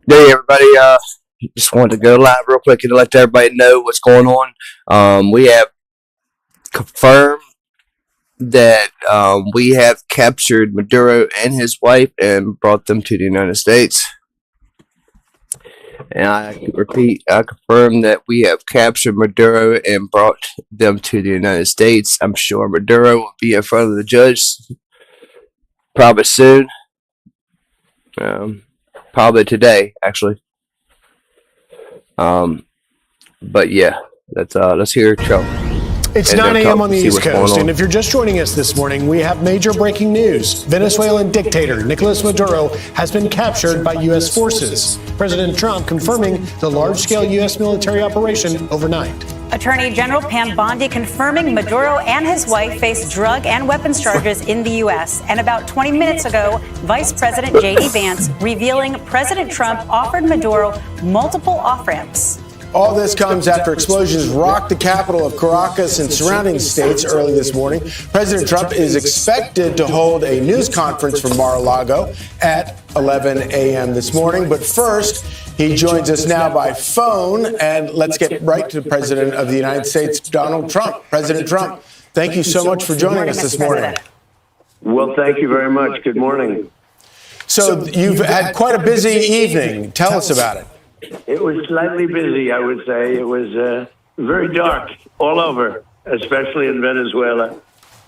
Hey everybody, just wanted to go live real quick and let everybody know what's going on. We have confirmed that we have captured Maduro and his wife and brought them to the United States. And I repeat, I confirm that we have captured Maduro and brought them to the United States. I'm sure Maduro will be in front of the judge probably soon. Probably today, actually. But yeah, let's hear Trump. It's 9 a.m. on the East Coast, and if you're just joining us this morning, we have major breaking news. Venezuelan dictator Nicolas Maduro has been captured by U.S. forces. President Trump confirming the large-scale U.S. military operation overnight. Attorney General Pam Bondi confirming Maduro and his wife face drug and weapons charges in the U.S. And about 20 minutes ago, Vice President J.D. Vance revealing President Trump offered Maduro multiple off-ramps. All this comes after explosions rocked the capital of Caracas and surrounding states early this morning. President Trump is expected to hold a news conference from Mar-a-Lago at 11 a.m. this morning. But first, he joins us now by phone. And let's get right to the President of the United States, Donald Trump. President Trump, thank you so much for joining us this morning. Well, thank you very much. Good morning. So you've had quite a busy evening. Tell us about it. It was slightly busy, I would say. It was very dark all over, especially in Venezuela.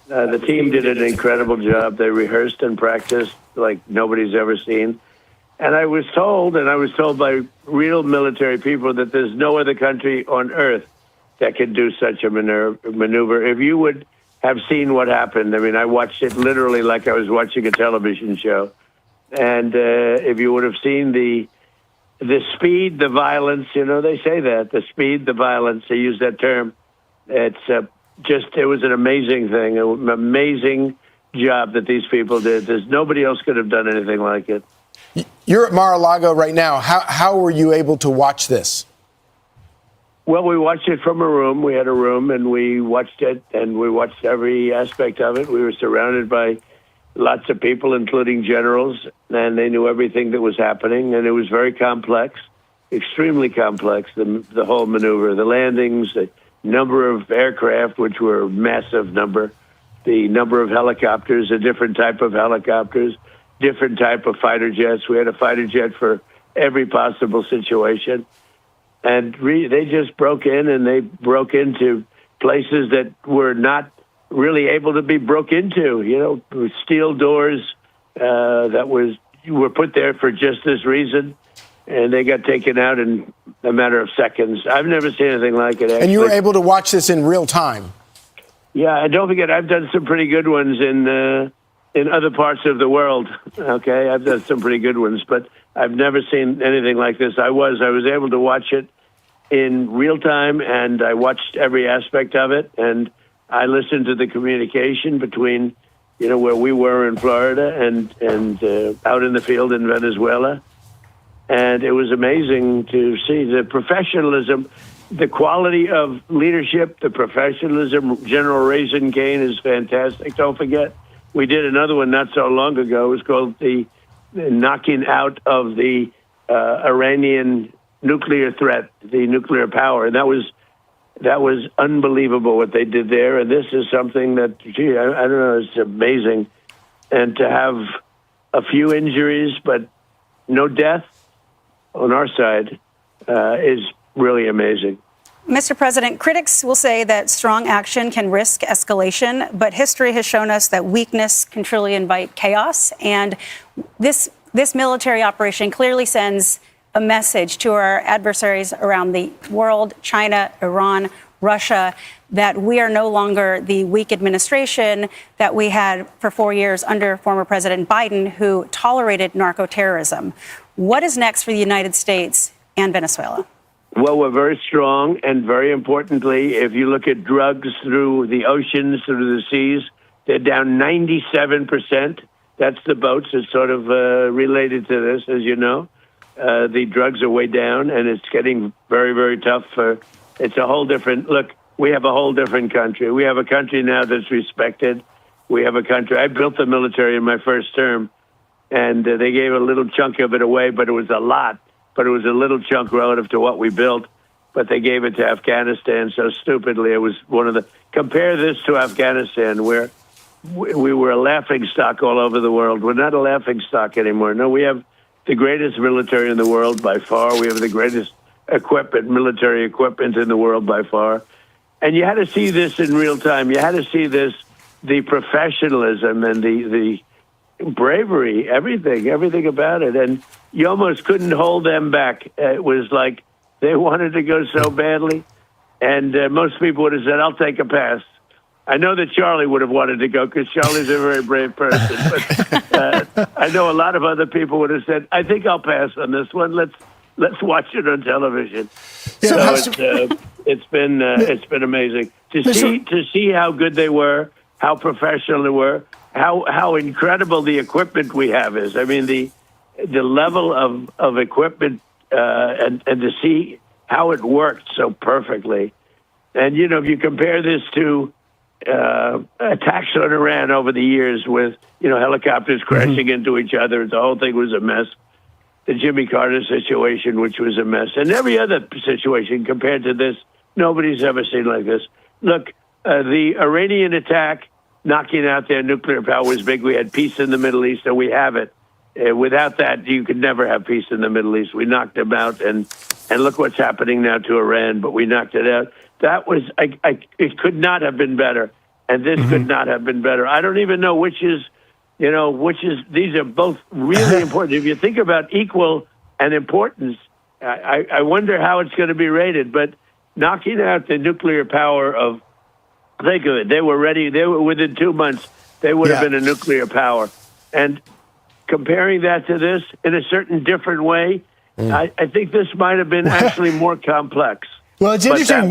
The team did an incredible job. They rehearsed and practiced like nobody's ever seen. And I was told by real military people that there's no other country on earth that can do such a maneuver. If you would have seen what happened, I mean, I watched it literally like I was watching a television show. And if you would have seen the speed, the violence, they say that, the speed, the violence, they use that term. It was an amazing thing, an amazing job that these people did. There's nobody else could have done anything like it. You're at Mar-a-Lago right now. How were you able to watch this? Well, we watched it from a room. We had a room and we watched it and we watched every aspect of it. We were surrounded by lots of people, including generals, and they knew everything that was happening, and it was very complex, extremely complex, the whole maneuver, the landings, the number of aircraft, which were a massive number, the number of helicopters, a different type of helicopters, different type of fighter jets. We had a fighter jet for every possible situation, and they just broke in, and they broke into places that were not really able to be broke into, with steel doors that were put there for just this reason, and they got taken out in a matter of seconds. I've never seen anything like it. Actually. And you were able to watch this in real time. Yeah, and don't forget, I've done some pretty good ones in other parts of the world. Okay, I've done some pretty good ones, but I've never seen anything like this. I was able to watch it in real time, and I watched every aspect of it, and I listened to the communication between, where we were in Florida and out in the field in Venezuela. And it was amazing to see the professionalism, the quality of leadership, the professionalism. General Raisin Kane is fantastic. Don't forget, we did another one not so long ago. It was called the knocking out of the Iranian nuclear threat, the nuclear power. And that was unbelievable what they did there. And this is something that, I don't know, it's amazing. And to have a few injuries, but no death on our side is really amazing. Mr. President, critics will say that strong action can risk escalation, but history has shown us that weakness can truly invite chaos. And this military operation clearly sends a message to our adversaries around the world, China, Iran, Russia, that we are no longer the weak administration that we had for 4 years under former President Biden, who tolerated narco-terrorism. What is next for the United States and Venezuela? Well, we're very strong, and very importantly, if you look at drugs through the oceans, through the seas, they're down 97%. That's the boats. It's sort of related to this, as you know. The drugs are way down, and it's getting very, very tough. It's a whole different look. We have a whole different country. We have a country now that's respected. We have a country. I built the military in my first term, and they gave a little chunk of it away, but it was a lot but it was a little chunk relative to what we built. But they gave it to Afghanistan so stupidly. It was one of the, compare this to Afghanistan, where we were a laughing stock all over the world. We're not a laughing stock anymore. No, we have the greatest military in the world by far. We have the greatest equipment, military equipment in the world by far. And you had to see this in real time. You had to see this, the professionalism and the bravery, everything about it. And you almost couldn't hold them back. It was like they wanted to go so badly. And most people would have said, I'll take a pass. I know that Charlie would have wanted to go because Charlie's a very brave person. But I know a lot of other people would have said, I think I'll pass on this one. Let's watch it on television. It's been amazing to see how good they were, how professional they were, how incredible the equipment we have is. I mean, the level of equipment and to see how it worked so perfectly. And, if you compare this to attacks on Iran over the years with, helicopters crashing into each other, the whole thing was a mess. The Jimmy Carter situation, which was a mess. And every other situation compared to this, nobody's ever seen like this. Look, the Iranian attack, knocking out their nuclear power was big. We had peace in the Middle East, and we have it. Without that, you could never have peace in the Middle East. We knocked them out, and look what's happening now to Iran, but we knocked it out. That was, it could not have been better, and this could not have been better. I don't even know which is, these are both really important. If you think about equal and importance, I wonder how it's going to be rated, but knocking out the nuclear power of, think of it, they were ready, they were within 2 months, they would have been a nuclear power. And comparing that to this in a certain different way, I think this might have been actually more complex. Well, it's interesting.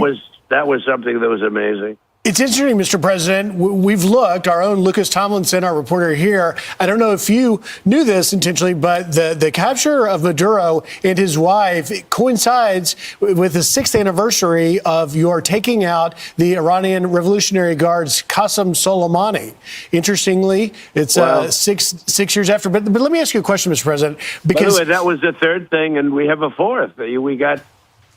That was something that was amazing. It's interesting, Mr. President. We've looked, our own Lucas Tomlinson, our reporter here. I don't know if you knew this intentionally, but the capture of Maduro and his wife coincides with the 6th anniversary of your taking out the Iranian Revolutionary Guard's Qasem Soleimani. Interestingly, it's Wow. 6 years after. But let me ask you a question, Mr. President. Because by the way, that was the third thing, and we have a fourth. We got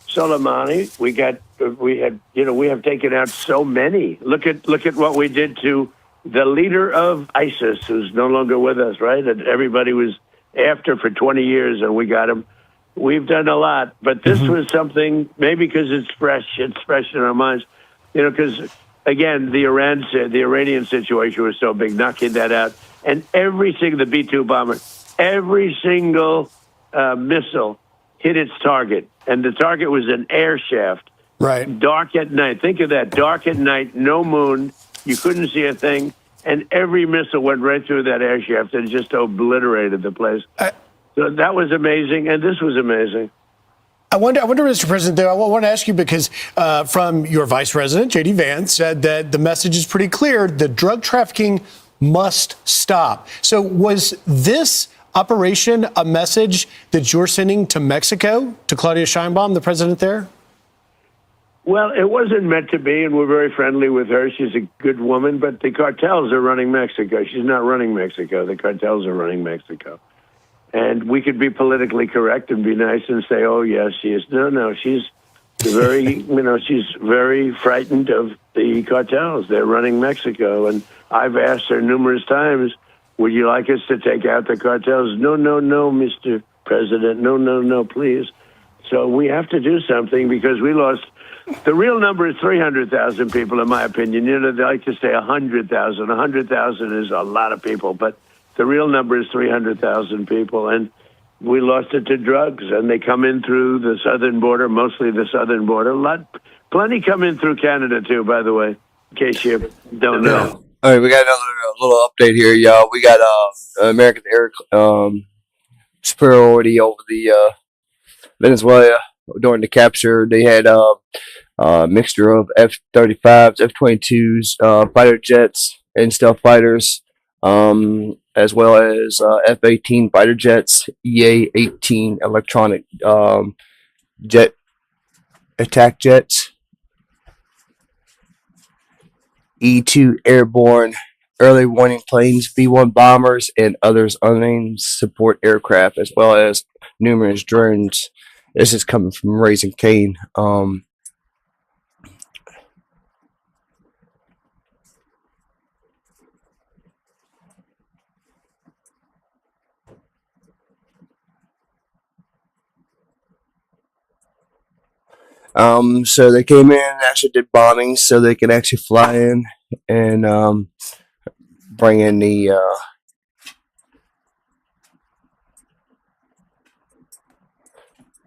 Soleimani. We have taken out so many. Look at what we did to the leader of ISIS, who's no longer with us, right? And everybody was after for 20 years, and we got him. We've done a lot, but this was something, maybe because it's fresh in our minds, because again, the Iranian situation was so big, knocking that out, and the B-2 bomber, every single missile hit its target. And the target was an air shaft. right. Dark at night. Think of that. Dark at night, no moon. You couldn't see a thing. And every missile went right through that air shaft and just obliterated the place. So that was amazing. And this was amazing. I wonder, Mr. President, though, I want to ask you because from your Vice President, J.D. Vance, said that the message is pretty clear. The drug trafficking must stop. So was this operation a message that you're sending to Mexico, to Claudia Sheinbaum, the president there? Well, it wasn't meant to be, and we're very friendly with her. She's a good woman, but the cartels are running Mexico. She's not running Mexico. The cartels are running Mexico. And we could be politically correct and be nice and say, oh, yes, she is. No, she's very, she's very frightened of the cartels. They're running Mexico. And I've asked her numerous times, would you like us to take out the cartels? No, Mr. President. No, please. So we have to do something because we lost. The real number is 300,000 people, in my opinion. They like to say 100,000. 100,000 is a lot of people, but the real number is 300,000 people. And we lost it to drugs, and they come in through the southern border, mostly the southern border. Plenty come in through Canada, too, by the way, in case you don't know. All right, we got another little update here, y'all. We got American air superiority over the Venezuela during the capture. They had a mixture of F-35s, F-22s, fighter jets, and stealth fighters, as well as F-18 fighter jets, EA-18 electronic jet attack jets, E-2 airborne early warning planes, B-1 bombers, and others unnamed support aircraft, as well as numerous drones. This is coming from Raising Cain. So they came in and actually did bombings so they could actually fly in and bring in the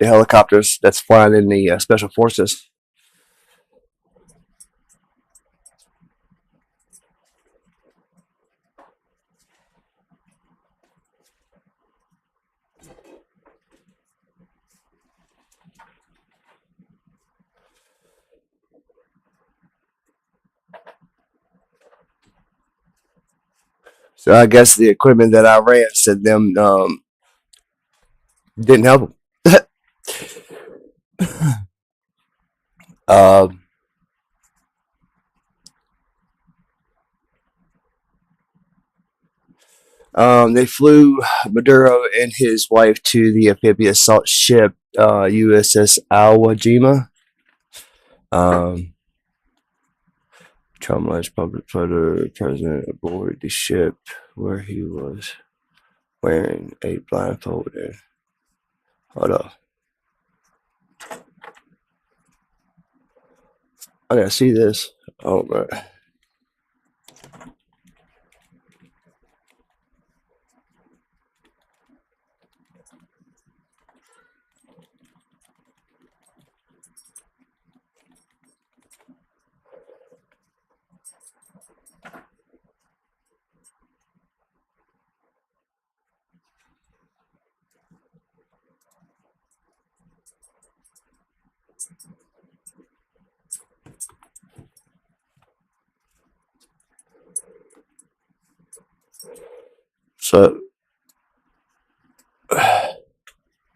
helicopters that's flying in the special forces. So I guess the equipment that Iran sent them didn't help them. They flew Maduro and his wife to the amphibious assault ship USS Iwo Jima. Traumatized public photo president aboard the ship where he was wearing a blindfold. Hold up. I gotta see this. Oh, man. So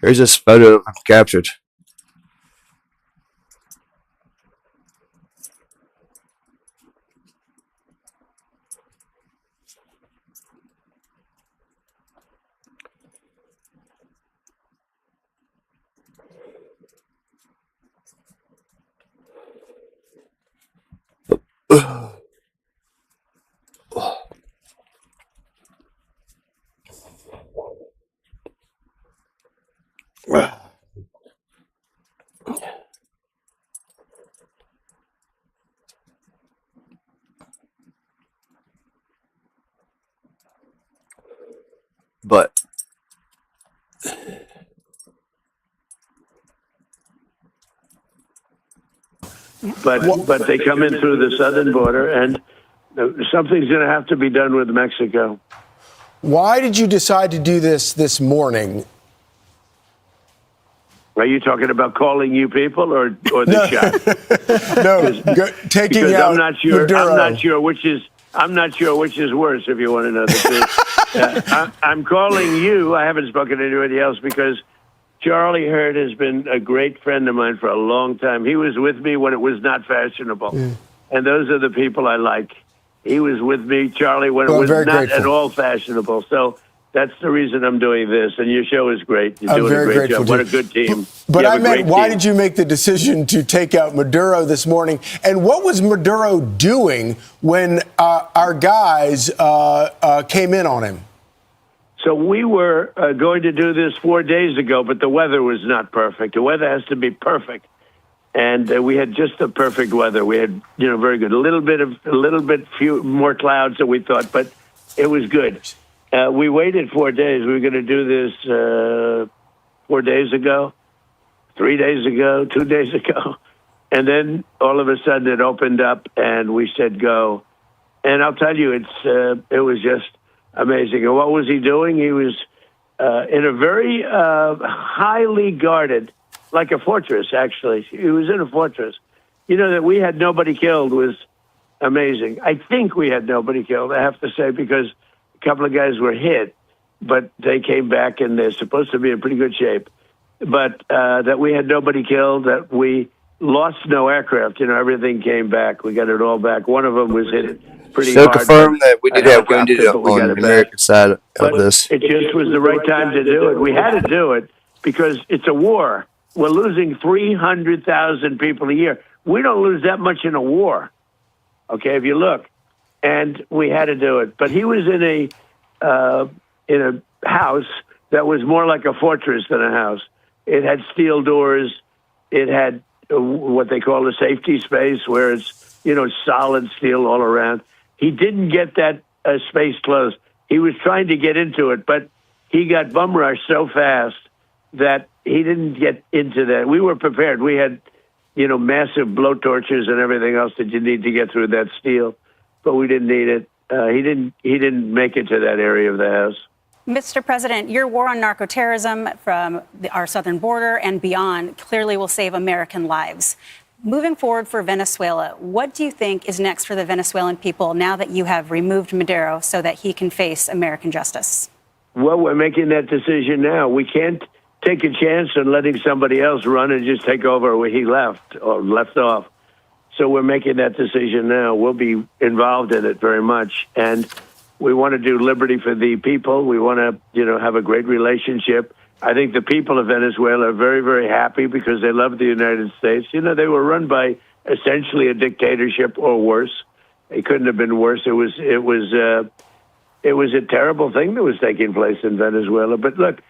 here's this photo I've captured. But but they come in through the southern border, and something's going to have to be done with Mexico. Why did you decide to do this morning? Are you talking about calling you people or the shot? No, taking out I'm not sure. Maduro. I'm not sure which is worse. If you want to know the truth, I'm calling you. I haven't spoken to anybody else because Charlie Hurd has been a great friend of mine for a long time. He was with me when it was not fashionable, and those are the people I like. He was with me, Charlie, when it was not at all fashionable. So that's the reason I'm doing this. And your show is great. You're doing a great job. What a good team. But I meant, why did you make the decision to take out Maduro this morning? And what was Maduro doing when our guys came in on him? So we were going to do this 4 days ago, but the weather was not perfect. The weather has to be perfect. And we had just the perfect weather. We had, very good. A little bit few more clouds than we thought, but it was good. We waited 4 days. We were going to do this 4 days ago, 3 days ago, 2 days ago. And then all of a sudden it opened up and we said go. And I'll tell you, it was just amazing. And what was he doing? He was in a very highly guarded, like a fortress, actually. He was in a fortress. That we had nobody killed was amazing. I think we had nobody killed, I have to say, because a couple of guys were hit, but they came back and they're supposed to be in pretty good shape. But that we had nobody killed, that we lost no aircraft, everything came back. We got it all back. One of them was hit pretty hard. So confirm that we did have wounded on the American side of this. It just was the right time to do it. We had to do it because it's a war. we're losing 300,000 people a year. We don't lose that much in a war. Okay, if you look, and we had to do it. But he was in a house that was more like a fortress than a house. It had steel doors. It had what they call a safety space, where it's, solid steel all around. He didn't get that space closed. He was trying to get into it, but he got bum rushed so fast that he didn't get into that. We were prepared. We had, massive blowtorches and everything else that you need to get through that steel, but we didn't need it. He didn't make it to that area of the house. Mr. President, your war on narcoterrorism from our southern border and beyond clearly will save American lives. Moving forward for Venezuela, what do you think is next for the Venezuelan people now that you have removed Maduro so that he can face American justice? Well, we're making that decision now. We can't take a chance on letting somebody else run and just take over where he left off. So we're making that decision now. We'll be involved in it very much. And we want to do liberty for the people. We want to, have a great relationship. I think the people of Venezuela are very, very happy because they love the United States. They were run by essentially a dictatorship or worse. It couldn't have been worse. It was a terrible thing that was taking place in Venezuela. But look,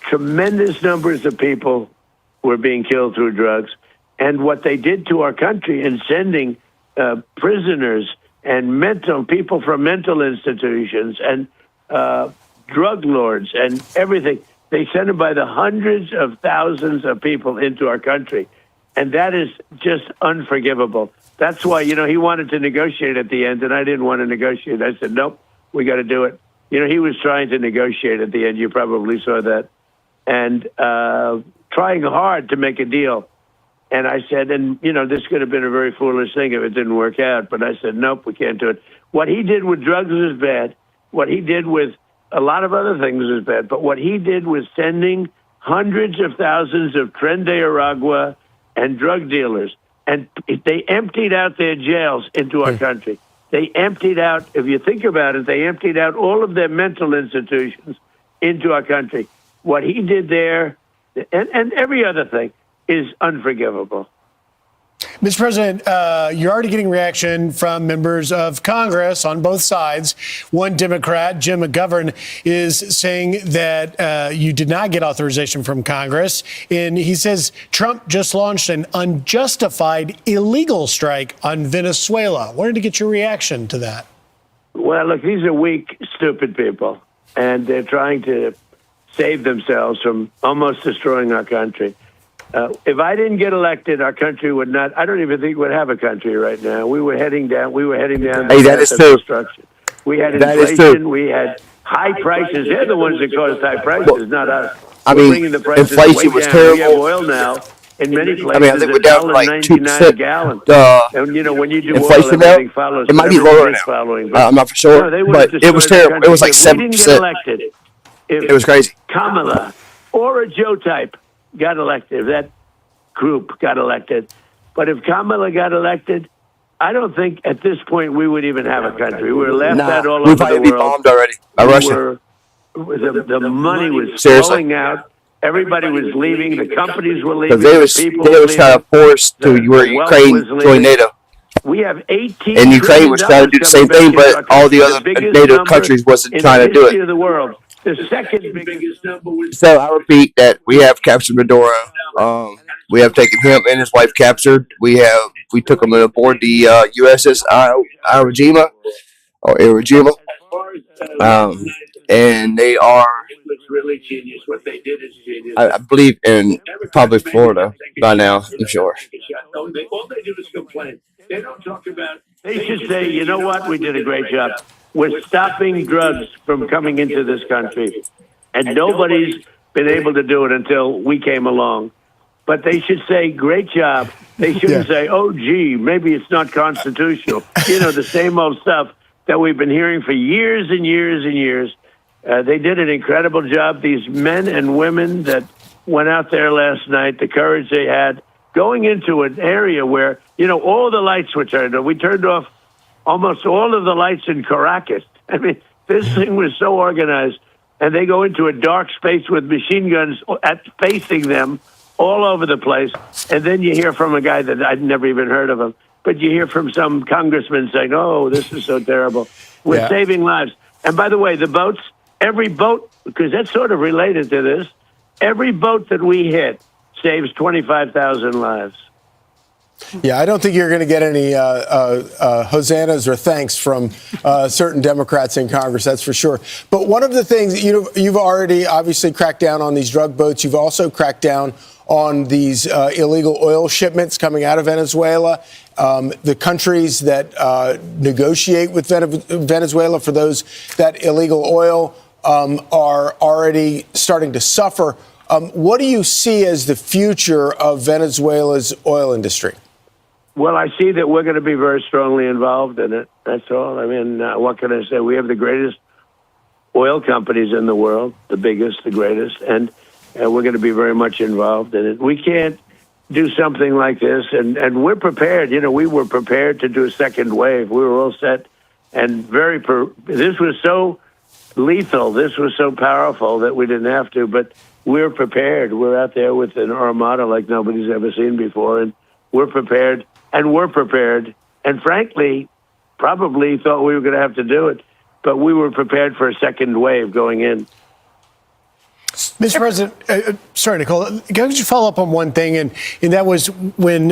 tremendous numbers of people were being killed through drugs. And what they did to our country in sending prisoners and people from mental institutions and drug lords and everything, they sent them by the hundreds of thousands of people into our country. And that is just unforgivable. That's why, he wanted to negotiate at the end, and I didn't want to negotiate. I said, nope, we got to do it. He was trying to negotiate at the end. You probably saw that. And trying hard to make a deal. And I said, this could have been a very foolish thing if it didn't work out. But I said, nope, we can't do it. What he did with drugs was bad. What he did with a lot of other things was bad. But what he did was sending hundreds of thousands of Tren de Aragua and drug dealers. And they emptied out their jails into our country. They emptied out, if you think about it, they emptied out all of their mental institutions into our country. What he did there, and every other thing, is unforgivable. Mr. President, you're already getting reaction from members of Congress on both sides. One Democrat, Jim McGovern, is saying that you did not get authorization from Congress. And he says Trump just launched an unjustified illegal strike on Venezuela. Wanted to get your reaction to that. Well, look, these are weak, stupid people, and they're trying to save themselves from almost destroying our country. If I didn't get elected, our country would not. I don't even think we'd have a country right now. We were heading down. Hey, that is true. Destruction. We had inflation. We had high prices. They're the ones that caused high prices, not us. Inflation was terrible. We have oil now in many places. I think we're down to like 2% a gallon. And when you do inflation oil, now, follows. it might be lower now. I'm not for sure, but it was terrible. It was like 7%. It was crazy. Kamala or a Joe type got elected, if that group got elected. But if Kamala got elected, I don't think at this point we would even have a country. We were laughed at all over the world. We'd bombed already by Russia. The money was flowing out. Everybody was leaving. The companies were leaving. They was trying to force Ukraine join NATO. We have 18 and Ukraine was trying to do the same thing, but all the other NATO countries wasn't trying to do it. Of the world. The second biggest number was. So I repeat that we have captured Maduro. We have taken him and his wife captured. We took them aboard the USS Iwo Jima. And they are. Really genius. What they did is genius. I believe in probably Florida by now. I'm sure. All they do is complain. They don't talk about. They should say, you know what? We did a great job. We're stopping drugs from coming into this country. And nobody's been able to do it until we came along. But they should say, great job. They shouldn't say, oh, gee, maybe it's not constitutional. The same old stuff that we've been hearing for years and years and years. They did an incredible job. These men and women that went out there last night, the courage they had, going into an area where, all the lights were turned off. We turned off almost all of the lights in Caracas. I mean, this thing was so organized. And they go into a dark space with machine guns facing them all over the place. And then you hear from a guy that I'd never even heard of him, but you hear from some congressman saying, oh, this is so terrible. We're saving lives. And by the way, the boats, every boat, because that's sort of related to this, every boat that we hit saves 25,000 lives. Yeah, I don't think you're going to get any hosannas or thanks from certain Democrats in Congress, that's for sure. But one of the things, you've already obviously cracked down on these drug boats. You've also cracked down on these illegal oil shipments coming out of Venezuela. The countries that negotiate with Venezuela for that illegal oil are already starting to suffer. What do you see as the future of Venezuela's oil industry? Well, I see that we're going to be very strongly involved in it. That's all. I mean, what can I say? We have the greatest oil companies in the world, the biggest, the greatest, and we're going to be very much involved in it. We can't do something like this, and we're prepared. We were prepared to do a second wave. We were all set, and this was so lethal, this was so powerful that we didn't have to, but we're prepared. We're out there with an armada like nobody's ever seen before, and we're prepared. And frankly, probably thought we were going to have to do it, but we were prepared for a second wave going in. Mr. President, sorry, Nicole, could you follow up on one thing? And that was when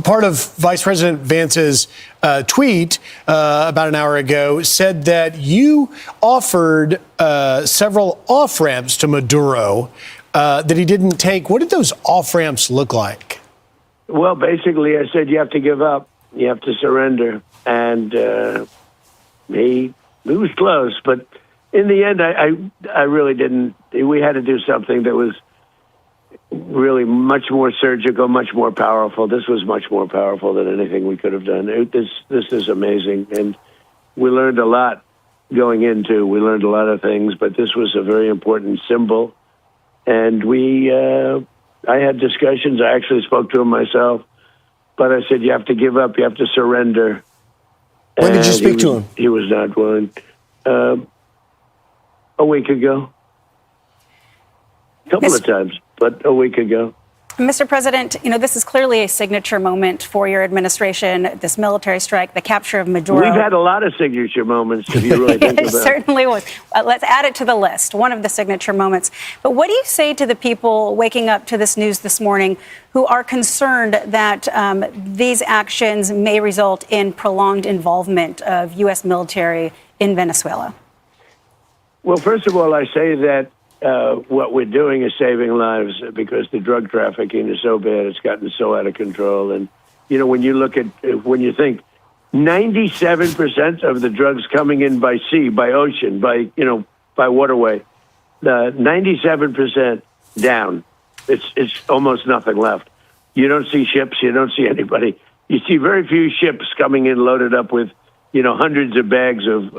part of Vice President Vance's tweet about an hour ago said that you offered several off-ramps to Maduro that he didn't take. What did those off-ramps look like? Well, basically, I said you have to give up. You have to surrender. And he was close. But in the end, I really didn't. We had to do something that was really much more surgical, much more powerful. This was much more powerful than anything we could have done. This is amazing. And we learned a lot going into. We learned a lot of things, but this was a very important symbol. And I had discussions. I actually spoke to him myself, but I said, you have to give up. You have to surrender. When did you speak to him? He was not willing. A week ago. A couple of times, but a week ago. Mr. President, this is clearly a signature moment for your administration, this military strike, the capture of Maduro. We've had a lot of signature moments, if you really think about it. It certainly was. Let's add it to the list, one of the signature moments. But what do you say to the people waking up to this news this morning who are concerned that these actions may result in prolonged involvement of U.S. military in Venezuela? Well, first of all, I say that what we're doing is saving lives because the drug trafficking is so bad. It's gotten so out of control. And, when you think 97% of the drugs coming in by sea, by ocean, by waterway, 97% down. It's almost nothing left. You don't see ships. You don't see anybody. You see very few ships coming in loaded up with, hundreds of bags of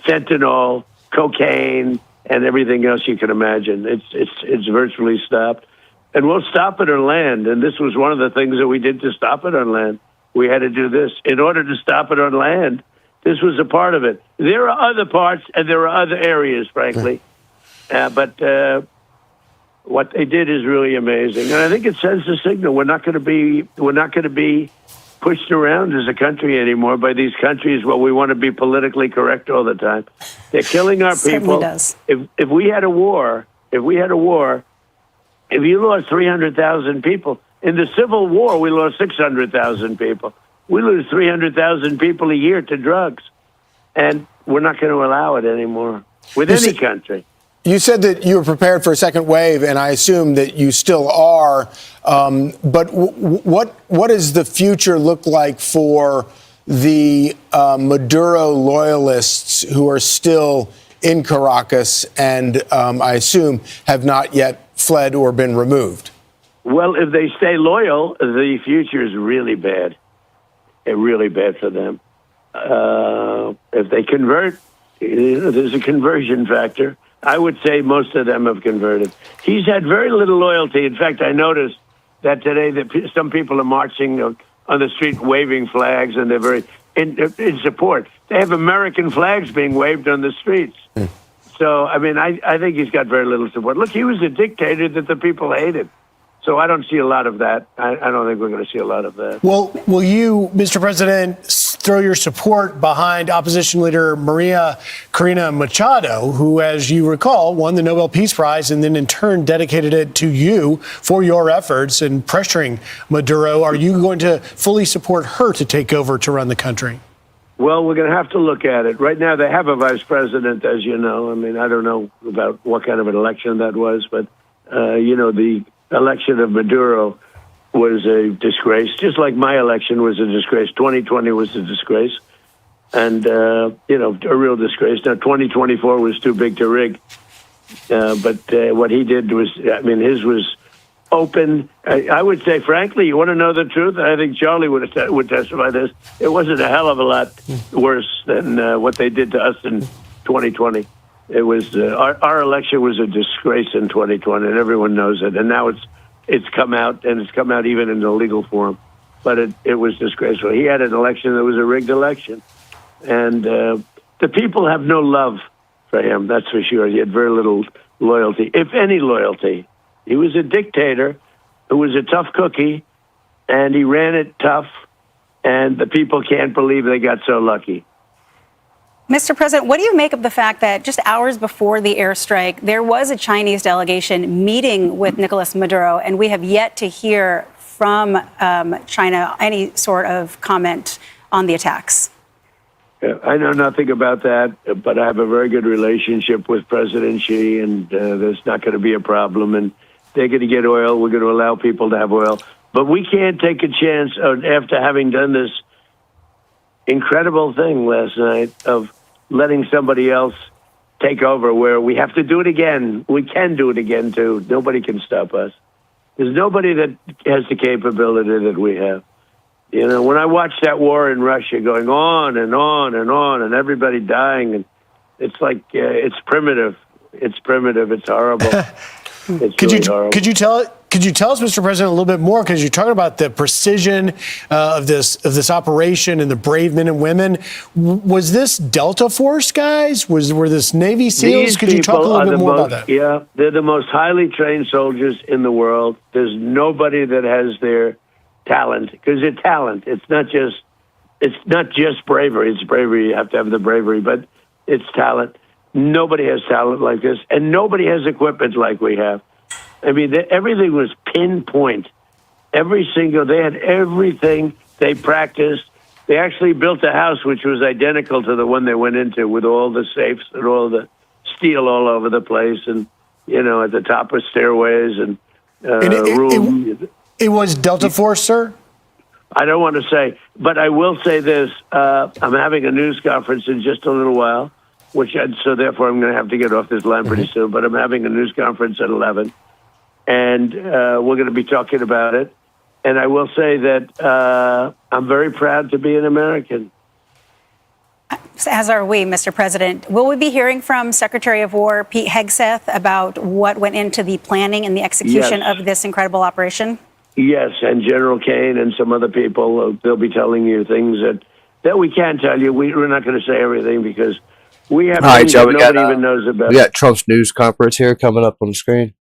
fentanyl, cocaine, and everything else you can imagine. It's virtually stopped. And we'll stop it on land. And this was one of the things that we did to stop it on land. We had to do this. In order to stop it on land, this was a part of it. There are other parts and there are other areas, frankly. But what they did is really amazing. And I think it sends a signal. We're not going to be pushed around as a country anymore by these countries. Well, we want to be politically correct all the time. They're killing our people. If we had a war, if you lost 300,000 people, in the Civil War, we lost 600,000 people. We lose 300,000 people a year to drugs. And we're not going to allow it anymore with any country. You said that you were prepared for a second wave, and I assume that you still are. But what does the future look like for the Maduro loyalists who are still in Caracas and I assume have not yet fled or been removed? Well, if they stay loyal, the future is really bad. Really bad for them. If they convert, there's a conversion factor. I would say most of them have converted. He's had very little loyalty. In fact, I noticed that today that some people are marching on the street waving flags, and they're very in support. They have American flags being waved on the streets. So, I mean, I think he's got very little support. Look, he was a dictator that the people hated. So I don't see a lot of that. I don't think we're going to see a lot of that. Well, will you, Mr. President, throw your support behind opposition leader Maria Corina Machado, who, as you recall, won the Nobel Peace Prize and then in turn dedicated it to you for your efforts in pressuring Maduro? Are you going to fully support her to take over to run the country? Well, we're going to have to look at it. Right now, they have a vice president, as you know. I mean, I don't know about what kind of an election that was, but, the election of Maduro was a disgrace, just like my election was a disgrace. 2020 was a disgrace, and, a real disgrace. Now, 2024 was too big to rig, but what he did was, his was open. I would say, frankly, you want to know the truth? I think Charlie would testify this. It wasn't a hell of a lot worse than what they did to us in 2020. It was our election was a disgrace in 2020, and everyone knows it. And now it's come out, and it's come out even in the legal form. But it was disgraceful. He had an election that was a rigged election, and the people have no love for him. That's for sure. He had very little loyalty, if any loyalty. He was a dictator who was a tough cookie, and he ran it tough, and the people can't believe they got so lucky. Mr. President, what do you make of the fact that just hours before the airstrike, there was a Chinese delegation meeting with Nicolas Maduro, and we have yet to hear from China any sort of comment on the attacks? I know nothing about that, but I have a very good relationship with President Xi, and there's not going to be a problem. And they're going to get oil. We're going to allow people to have oil. But we can't take a chance after having done this incredible thing last night of letting somebody else take over, where we have to do it again. We can do it again, too. Nobody can stop us. There's nobody that has the capability that we have. When I watch that war in Russia going on and on and on, and everybody dying, and it's like it's primitive. It's primitive. It's horrible. It's horrible. Could you tell us, Mr. President, a little bit more? Because you're talking about the precision of this operation and the brave men and women. Was this Delta Force guys? Were this Navy SEALs? Could you talk a little bit more about that? Yeah, they're the most highly trained soldiers in the world. There's nobody that has their talent, because it's talent. It's not just bravery. It's bravery. You have to have the bravery, but it's talent. Nobody has talent like this, and nobody has equipment like we have. I mean, everything was pinpoint. They had everything. They practiced. They actually built a house which was identical to the one they went into, with all the safes and all the steel all over the place, and at the top of stairways and room. It was Delta Force, sir? I don't want to say, but I will say this. I'm having a news conference in just a little while, so therefore I'm going to have to get off this line pretty soon, but I'm having a news conference at 11, and we're going to be talking about it. And I will say that I'm very proud to be an American. As are we, Mr. President. Will we be hearing from Secretary of War Pete Hegseth about what went into the planning and the execution of this incredible operation? Yes, and General Kane and some other people, they'll be telling you things that we can't tell you. We're not going to say everything because we have things that nobody even knows about. We got Trump's news conference here coming up on the screen.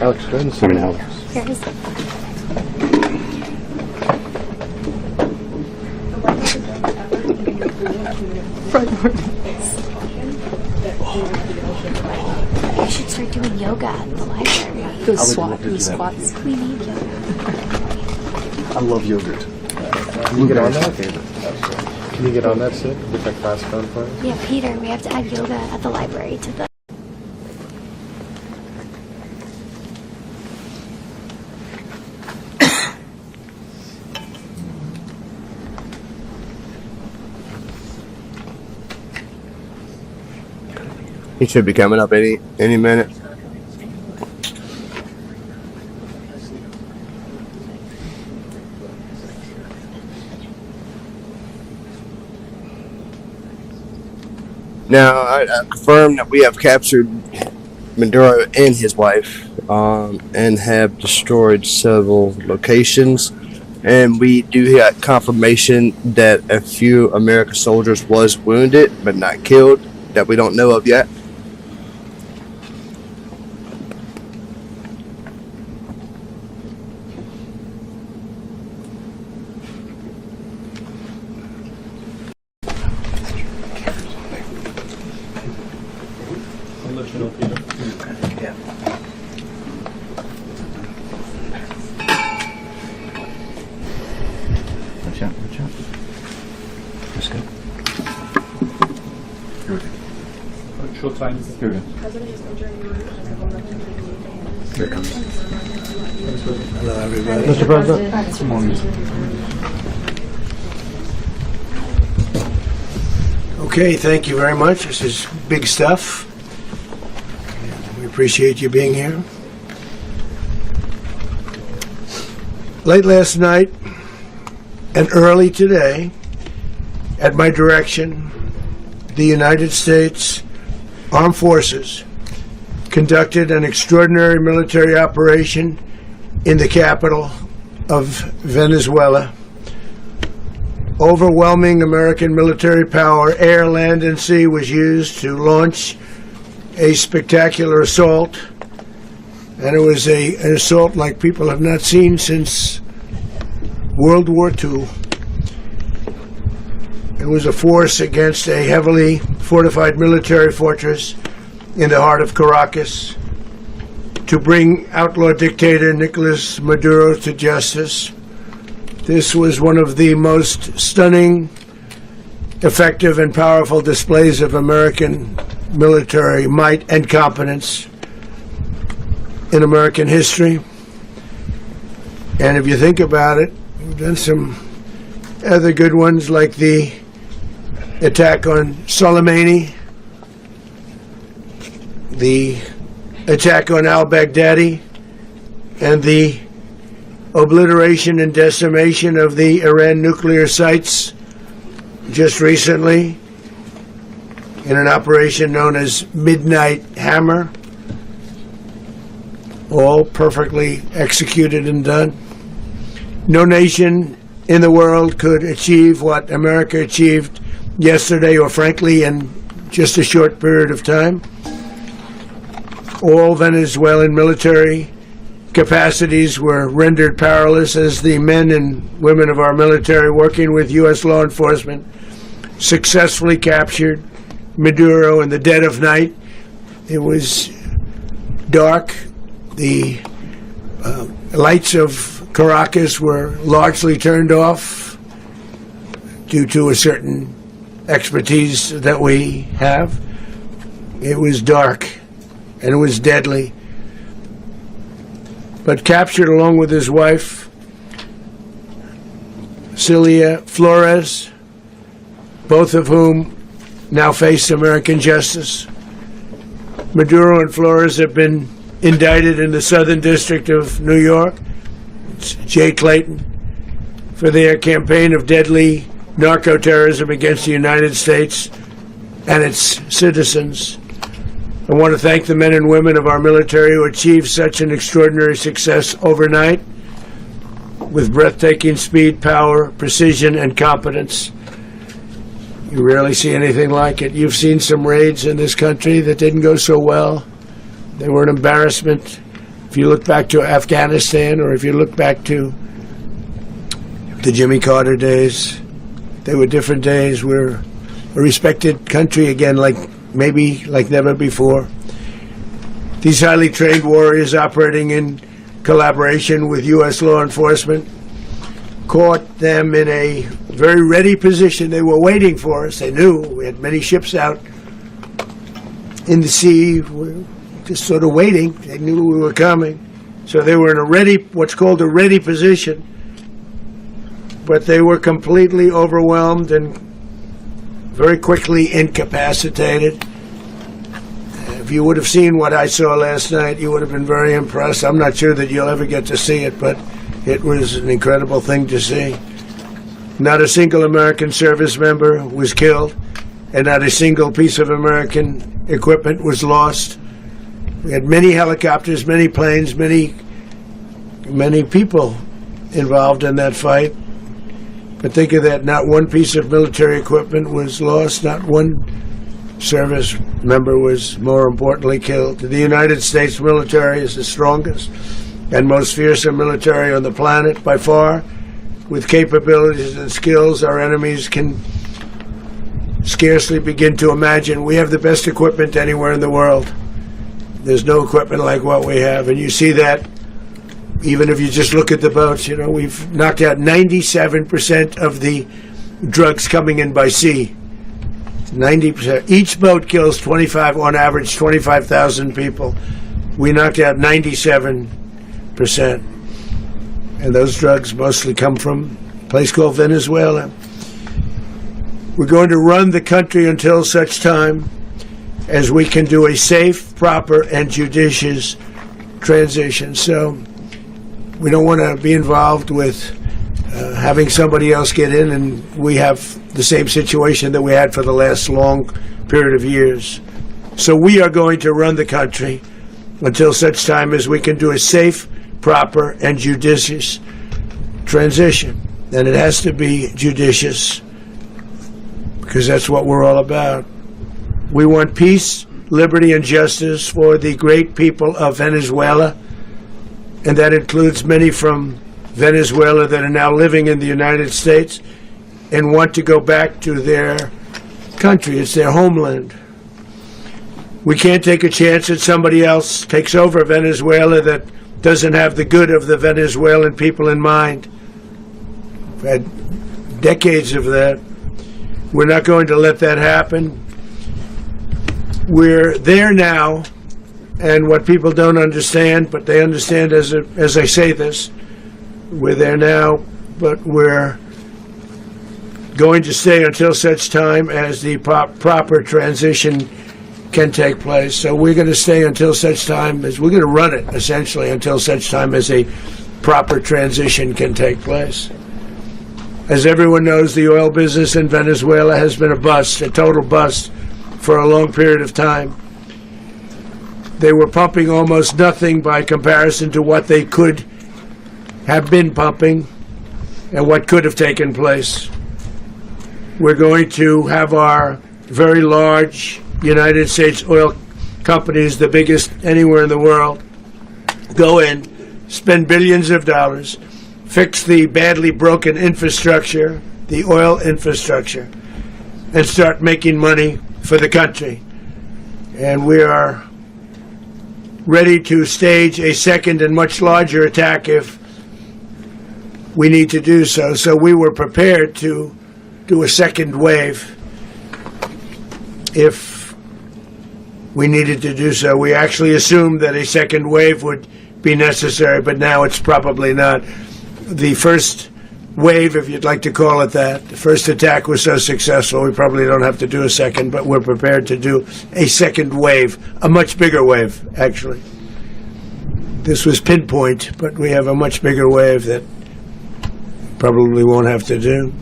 Alex, go ahead and send me Alex. We should start doing yoga at the library. Those squats. We need yoga. I love yogurt. Can you get on that? Can you get on that, Sid? Get that class going for us? Yeah, Peter, we have to add yoga at the library to the... He should be coming up any minute. Now, I confirm that we have captured Maduro and his wife, and have destroyed several locations. And we do have confirmation that a few American soldiers was wounded but not killed, that we don't know of yet. Watch out. Let's go. Short time. Here we go. Here it comes. Hello, everybody. Mr. President. Come on, Okay, thank you very much. This is big stuff. We appreciate you being here. Late last night and early today, at my direction, the United States Armed Forces conducted an extraordinary military operation in the capital of Venezuela. Overwhelming American military power, air, land, and sea, was used to launch a spectacular assault. And it was an assault like people have not seen since World War II. It was a force against a heavily fortified military fortress in the heart of Caracas to bring outlaw dictator Nicolas Maduro to justice. This was one of the most stunning, effective, and powerful displays of American military might and competence in American history. And if you think about it, we've done some other good ones, like the attack on Soleimani, the attack on al-Baghdadi, and the obliteration and decimation of the Iran nuclear sites just recently in an operation known as Midnight Hammer. All perfectly executed and done. No nation in the world could achieve what America achieved yesterday, or frankly in just a short period of time. All Venezuelan military capacities were rendered powerless as the men and women of our military, working with U.S. law enforcement, successfully captured Maduro in the dead of night. It was dark. The lights of Caracas were largely turned off due to a certain expertise that we have. It was dark and it was deadly. But captured along with his wife, Celia Flores, both of whom now face American justice. Maduro and Flores have been indicted in the Southern District of New York, it's Jay Clayton, for their campaign of deadly narco-terrorism against the United States and its citizens. I want to thank the men and women of our military who achieved such an extraordinary success overnight with breathtaking speed, power, precision, and competence. You rarely see anything like it. You've seen some raids in this country that didn't go so well. They were an embarrassment. If you look back to Afghanistan, or if you look back to the Jimmy Carter days, they were different days. We're a respected country again, like never before. These highly trained warriors, operating in collaboration with U.S. law enforcement, caught them in a very ready position. They were waiting for us. They knew we had many ships out in the sea, just sort of waiting. They knew we were coming. So they were in what's called a ready position. But they were completely overwhelmed and very quickly incapacitated. If you would have seen what I saw last night, you would have been very impressed. I'm not sure that you'll ever get to see it, but it was an incredible thing to see. Not a single American service member was killed, and not a single piece of American equipment was lost. We had many helicopters, many planes, many people involved in that fight. But think of that, not one piece of military equipment was lost, not one service member was, more importantly, killed. The United States military is the strongest and most fearsome military on the planet by far. With capabilities and skills our enemies can scarcely begin to imagine. We have the best equipment anywhere in the world. There's no equipment like what we have, and you see that even if you just look at the boats. You know, we've knocked out 97% of the drugs coming in by sea. 90%. Each boat kills on average 25,000 people. We knocked out 97%. And those drugs mostly come from a place called Venezuela. We're going to run the country until such time as we can do a safe, proper, and judicious transition. So we don't want to be involved with having somebody else get in, and we have the same situation that we had for the last long period of years. So we are going to run the country until such time as we can do a safe, proper, and judicious transition. And it has to be judicious because that's what we're all about. We want peace, liberty, and justice for the great people of Venezuela, and that includes many from Venezuela that are now living in the United States and want to go back to their country. It's their homeland. We can't take a chance that somebody else takes over Venezuela that doesn't have the good of the Venezuelan people in mind. We've had decades of that. We're not going to let that happen. We're there now, and what people don't understand, but they understand as I say this, we're there now, but we're going to stay until such time as the proper transition can take place. So we're going to stay until such time as we're going to run it, essentially, until such time as a proper transition can take place. As everyone knows, the oil business in Venezuela has been a bust, a total bust, for a long period of time. They were pumping almost nothing by comparison to what they could have been pumping and what could have taken place. We're going to have our very large United States oil companies, the biggest anywhere in the world, go in, spend billions of dollars, fix the badly broken infrastructure, the oil infrastructure, and start making money for the country. And we are ready to stage a second and much larger attack if we need to do so. So we were prepared to do a second wave if we needed to do so. We actually assumed that a second wave would be necessary, but now it's probably not. The first wave, if you'd like to call it that, the first attack was so successful, we probably don't have to do a second, but we're prepared to do a second wave, a much bigger wave, actually. This was pinpoint, but we have a much bigger wave that probably won't have to do.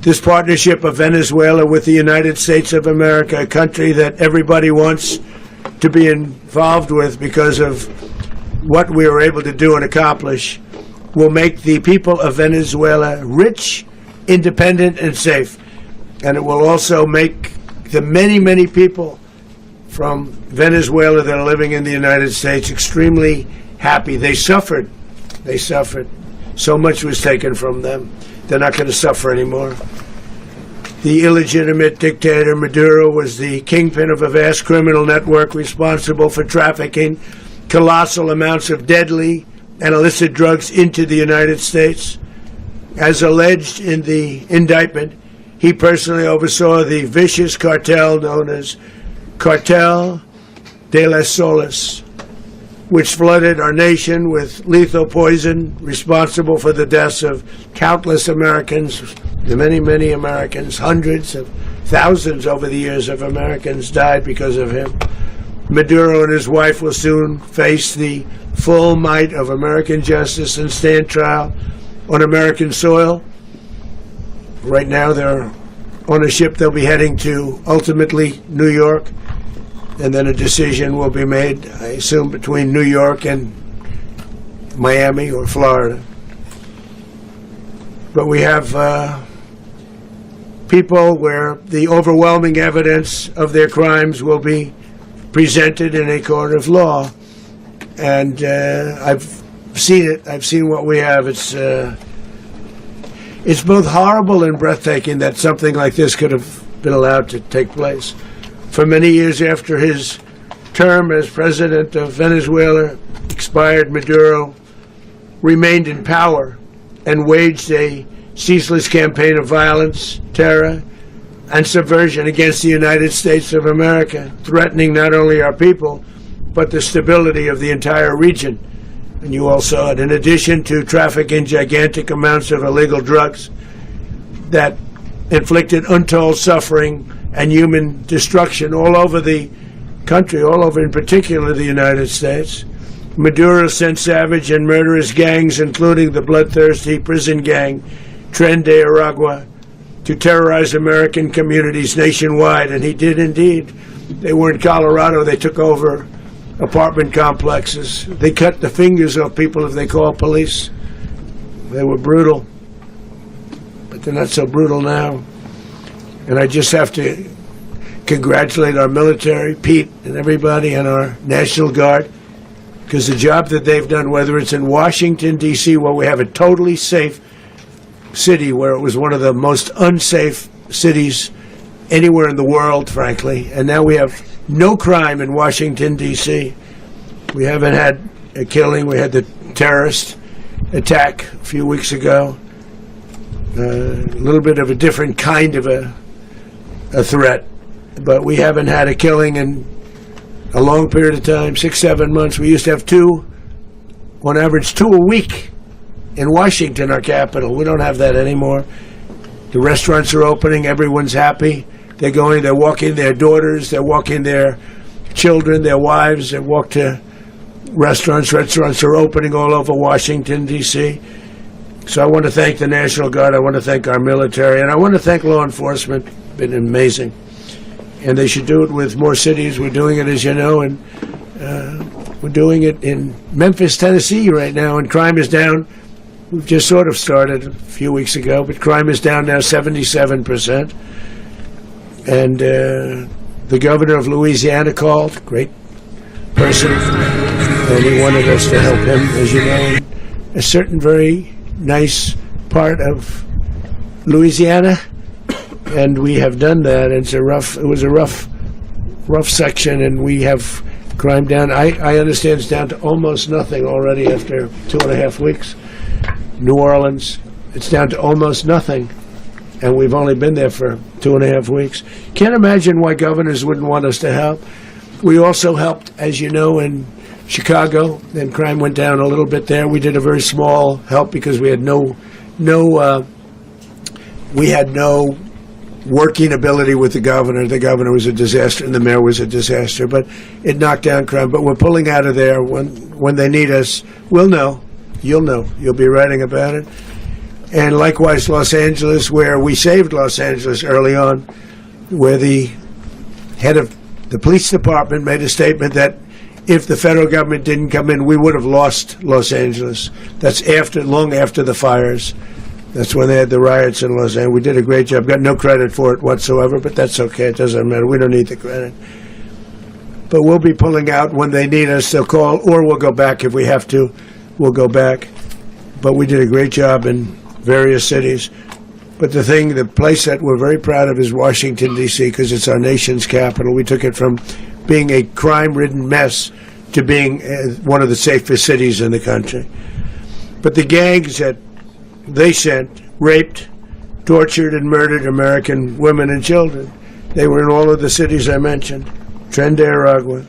This partnership of Venezuela with the United States of America, a country that everybody wants to be involved with because of what we were able to do and accomplish, will make the people of Venezuela rich, independent, and safe. And it will also make the many, many people from Venezuela that are living in the United States extremely happy. They suffered. They suffered. So much was taken from them. They're not going to suffer anymore. The illegitimate dictator Maduro was the kingpin of a vast criminal network responsible for trafficking colossal amounts of deadly and illicit drugs into the United States. As alleged in the indictment, he personally oversaw the vicious cartel known as Cartel de las Solas, which flooded our nation with lethal poison, responsible for the deaths of countless Americans, many, many Americans. Hundreds of thousands over the years of Americans died because of him. Maduro and his wife will soon face the full might of American justice and stand trial on American soil. Right now, they're on a ship. They'll be heading to, ultimately, New York. And then a decision will be made, I assume, between New York and Miami or Florida. But we have people where the overwhelming evidence of their crimes will be presented in a court of law. And I've seen it. I've seen what we have. It's both horrible and breathtaking that something like this could have been allowed to take place. For many years after his term as president of Venezuela expired, Maduro remained in power and waged a ceaseless campaign of violence, terror, and subversion against the United States of America, threatening not only our people, but the stability of the entire region. And you all saw it. In addition to trafficking gigantic amounts of illegal drugs that inflicted untold suffering and human destruction all over the country, all over in particular the United States, Maduro sent savage and murderous gangs, including the bloodthirsty prison gang Tren de Aragua, to terrorize American communities nationwide. And he did indeed. They were in Colorado. They took over apartment complexes. They cut the fingers off people if they called police. They were brutal. But they're not so brutal now. And I just have to congratulate our military, Pete and everybody, and our National Guard, because the job that they've done, whether it's in Washington, D.C., where we have a totally safe city, where it was one of the most unsafe cities anywhere in the world, frankly, and now we have no crime in Washington, D.C. We haven't had a killing. We had the terrorist attack a few weeks ago. A little bit of a different kind of a threat, but we haven't had a killing in a long period of time, 6-7 months. We used to have on average two a week in Washington, our capital. We don't have that anymore. The restaurants are opening. Everyone's happy. They're going, they're walking their daughters, they're walking their children, their wives, they walk to restaurants. Restaurants are opening all over Washington, D.C. So I want to thank the National Guard, I want to thank our military, and I want to thank law enforcement. It's been amazing. And they should do it with more cities. We're doing it, as you know, and we're doing it in Memphis, Tennessee right now, and crime is down. We've just sort of started a few weeks ago, but crime is down now 77%. And the governor of Louisiana called, great person, and he wanted us to help him, as you know, a certain very nice part of Louisiana, and we have done that. It was a rough section, and we have crime down. I understand it's down to almost nothing already after 2.5 weeks. New Orleans, it's down to almost nothing. And we've only been there for 2.5 weeks. Can't imagine why governors wouldn't want us to help. We also helped, as you know, in Chicago. Then crime went down a little bit there. We did a very small help because we had no working ability with the governor. The governor was a disaster, and the mayor was a disaster. But it knocked down crime. But we're pulling out of there when they need us. We'll know. You'll know. You'll be writing about it. And likewise, Los Angeles, where we saved Los Angeles early on, where the head of the police department made a statement that if the federal government didn't come in, we would have lost Los Angeles. That's long after the fires. That's when they had the riots in Los Angeles. We did a great job. Got no credit for it whatsoever, but that's okay. It doesn't matter. We don't need the credit. But we'll be pulling out when they need us. They'll call, or we'll go back if we have to. We'll go back. But we did a great job in various cities. But the place that we're very proud of is Washington, D.C., because it's our nation's capital. We took it from being a crime-ridden mess to being one of the safest cities in the country. But the gangs that they sent raped, tortured, and murdered American women and children. They were in all of the cities I mentioned, Tren de Aragua.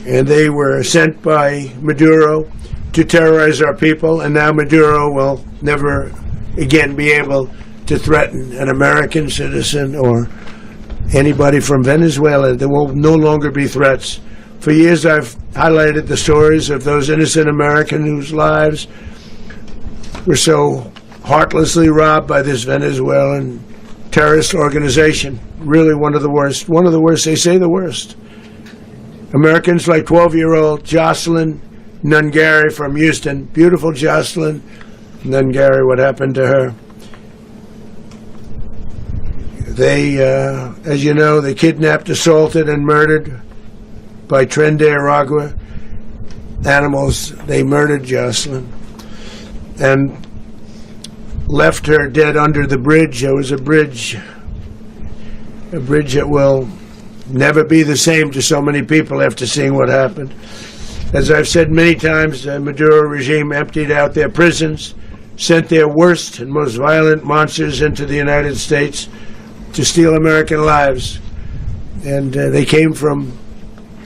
And they were sent by Maduro to terrorize our people, and now Maduro will never again be able to threaten an American citizen or anybody from Venezuela. There will no longer be threats. For years, I've highlighted the stories of those innocent Americans whose lives were so heartlessly robbed by this Venezuelan terrorist organization. Really one of the worst. One of the worst, they say the worst. Americans like 12-year-old Jocelyn Nungari from Houston. Beautiful Jocelyn Nungari, what happened to her? They, as you know, they kidnapped, assaulted, and murdered by Tren de Aragua animals. They murdered Jocelyn and left her dead under the bridge. There was a bridge that will never be the same to so many people after seeing what happened. As I've said many times, the Maduro regime emptied out their prisons, sent their worst and most violent monsters into the United States to steal American lives. And they came from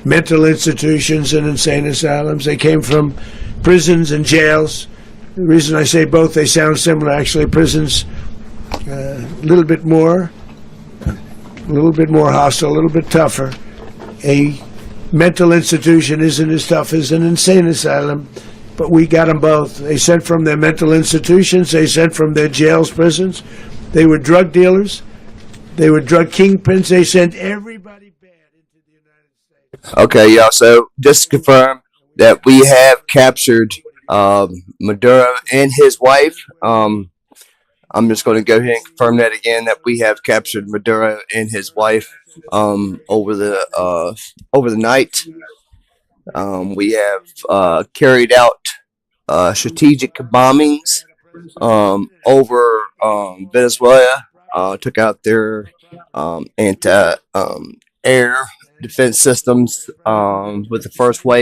mental institutions and insane asylums. They came from prisons and jails. The reason I say both, they sound similar. Actually, prisons a little bit more hostile, a little bit tougher. A mental institution isn't as tough as an insane asylum, but we got them both. They sent from their mental institutions. They sent from their jails, prisons. They were drug dealers. They were drug kingpins. They sent everybody bad into the United States. Okay, y'all. So just to confirm that we have captured Maduro and his wife. I'm just going to go ahead and confirm that again, that we have captured Maduro and his wife over the night. We have carried out strategic bombings over Venezuela. Took out their anti air defense systems with the first wave.